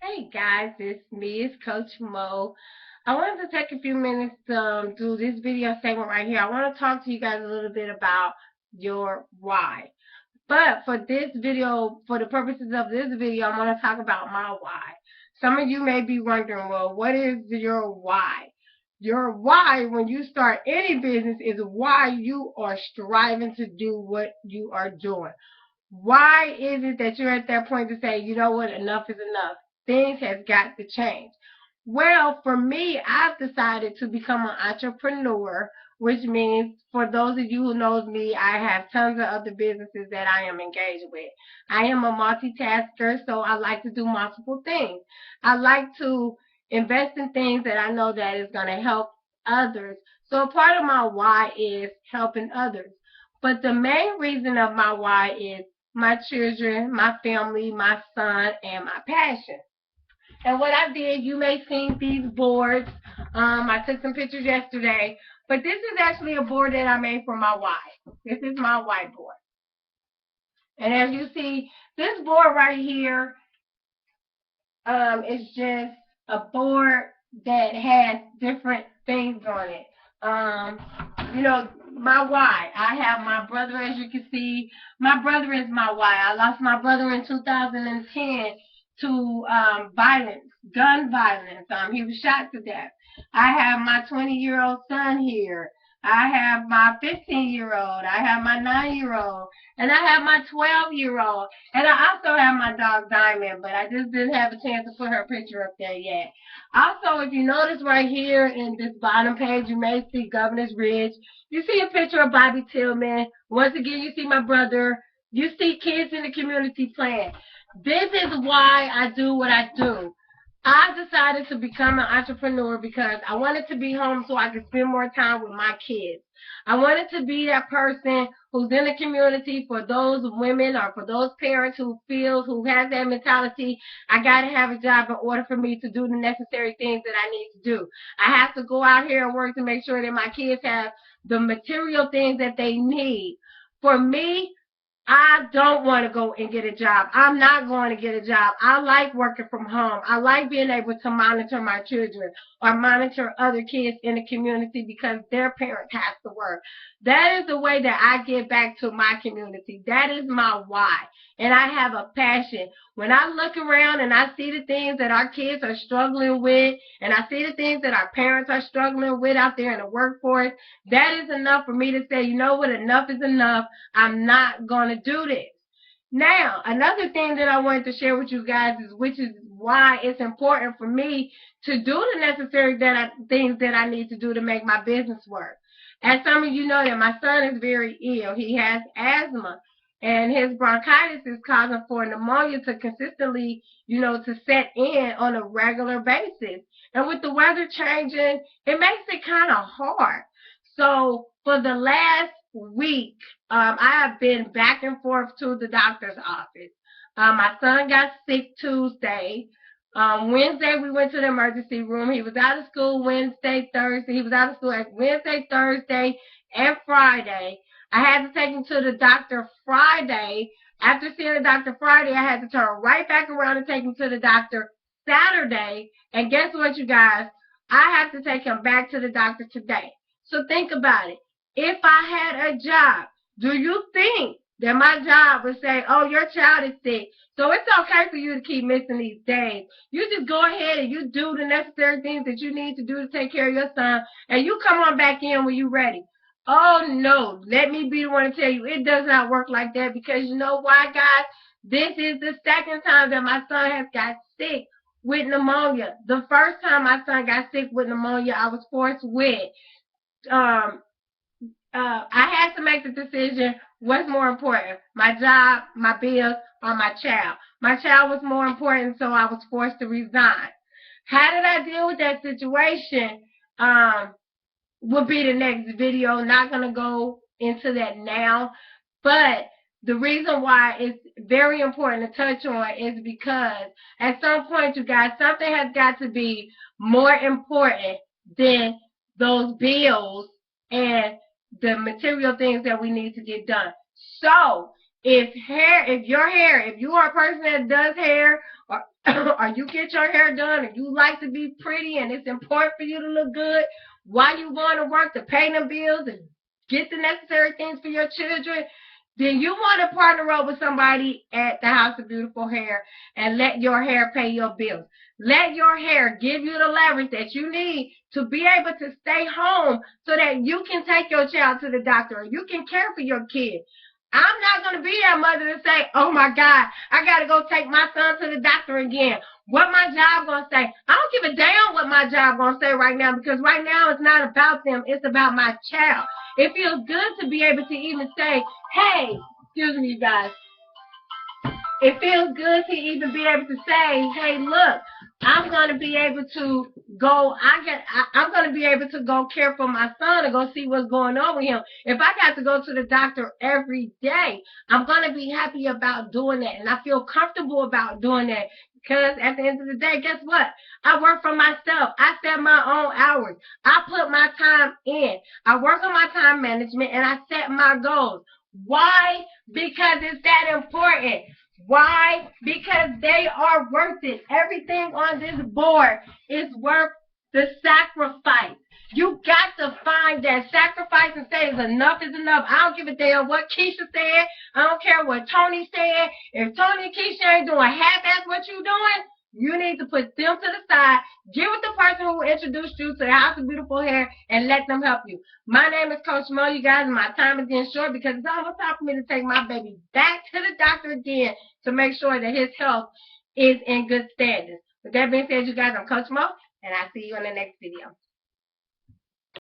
Hey guys, it's me, it's Coach Mo. I wanted to take a few minutes to do this video segment right here. I want to talk to you guys a little bit about your why. But for this video, for the purposes of this video, I want to talk about my why. Some of you may be wondering, well, what is your why? Your why when you start any business is why you are striving to do what you are doing. Why is it that you're at that point to say, you know what, enough is enough? Things has got to change. Well, for me, I've decided to become an entrepreneur, which means for those of you who knows me, I have tons of other businesses that I am engaged with. I am a multitasker, so I like to do multiple things. I like to invest in things that I know that is going to help others. So a part of my why is helping others. But the main reason of my why is my children, my family, my son, and my passion. And what I did, you may have seen these boards. I took some pictures yesterday, but this is actually a board that I made for my why. This is my whiteboard. And as you see, this board right here is just a board that has different things on it. You know, my why. I have my brother, as you can see. My brother is my why. I lost my brother in 2010 to violence, gun violence. He was shot to death. I have my 20-year-old son here. I have my 15-year-old. I have my 9-year-old. And I have my 12-year-old. And I also have my dog Diamond, but I just didn't have a chance to put her picture up there yet. Also, if you notice right here in this bottom page, you may see Governor's Ridge. You see a picture of Bobby Tillman. Once again, you see my brother. You see kids in the community playing. This is why I do what I do. I decided to become an entrepreneur because I wanted to be home so I could spend more time with my kids. I wanted to be that person who's in the community for those women or for those parents who has that mentality, I got to have a job in order for me to do the necessary things that I need to do. I have to go out here and work to make sure that my kids have the material things that they need. For me, I don't want to go and get a job. I'm not going to get a job. I like working from home. I like being able to monitor my children or monitor other kids in the community because their parent has to work. That is the way that I give back to my community. That is my why. And I have a passion. When I look around and I see the things that our kids are struggling with, and I see the things that our parents are struggling with out there in the workforce, that is enough for me to say, you know what, enough is enough. I'm not going to do this. Now, another thing that I wanted to share with you guys is, which is why it's important for me to do the necessary things that I need to do to make my business work. As some of you know, that my son is very ill. He has asthma, and his bronchitis is causing for pneumonia to consistently, to set in on a regular basis. And with the weather changing, it makes it kind of hard. So for the last week, I have been back and forth to the doctor's office. My son got sick Tuesday. Wednesday, we went to the emergency room. He was out of school Wednesday, Thursday. He was out of school Wednesday, Thursday, and Friday. I had to take him to the doctor Friday. After seeing the doctor Friday, I had to turn right back around and take him to the doctor Saturday. And guess what, you guys? I have to take him back to the doctor today. So think about it. If I had a job, do you think that my job would say, oh, your child is sick, so it's okay for you to keep missing these days? You just go ahead and you do the necessary things that you need to do to take care of your son, and you come on back in when you're ready. Oh, no. Let me be the one to tell you, it does not work like that, because you know why, guys? This is the second time that my son has got sick with pneumonia. The first time my son got sick with pneumonia, I was forced with I had to make the decision, what's more important, my job, my bills, or my child. My child was more important, so I was forced to resign. How did I deal with that situation? Will be the next video. Not going to go into that now, but the reason why it's very important to touch on is because at some point, you guys, something has got to be more important than those bills and the material things that we need to get done. So If you are a person that does hair, or or you get your hair done, and you like to be pretty, and it's important for you to look good while you going to work to pay them bills and get the necessary things for your children, then you want to partner up with somebody at the House of Beautiful Hair and let your hair pay your bills. Let your hair give you the leverage that you need to be able to stay home so that you can take your child to the doctor or you can care for your kid. I'm not going to be that mother to say, oh my God, I got to go take my son to the doctor again. What my job going to say? I don't give a damn what my job going to say right now, because right now it's not about them. It's about my child. It feels good to be able to even say, hey, excuse me, you guys. It feels good to even be able to say, hey, look, I'm going to be able to go, I'm going to be able to go care for my son and go see what's going on with him. If I got to go to the doctor every day, I'm going to be happy about doing that. And I feel comfortable about doing that. Because at the end of the day, guess what? I work for myself. I set my own hours. I put my time in. I work on my time management and I set my goals. Why? Because it's that important. Why? Because they are worth it. Everything on this board is worth the sacrifice. You got to find that sacrifice and say enough is enough. I don't give a damn what Keisha said. I don't care what Tony said. If Tony and Keisha ain't doing half-ass what you doing, you need to put them to the side. Get with the person who introduced you to the House of Beautiful Hair and let them help you. My name is Coach Mo, you guys, and my time is getting short because it's almost time for me to take my baby back to the doctor again to make sure that his health is in good standing. With that being said, you guys, I'm Coach Mo, and I'll see you in the next video.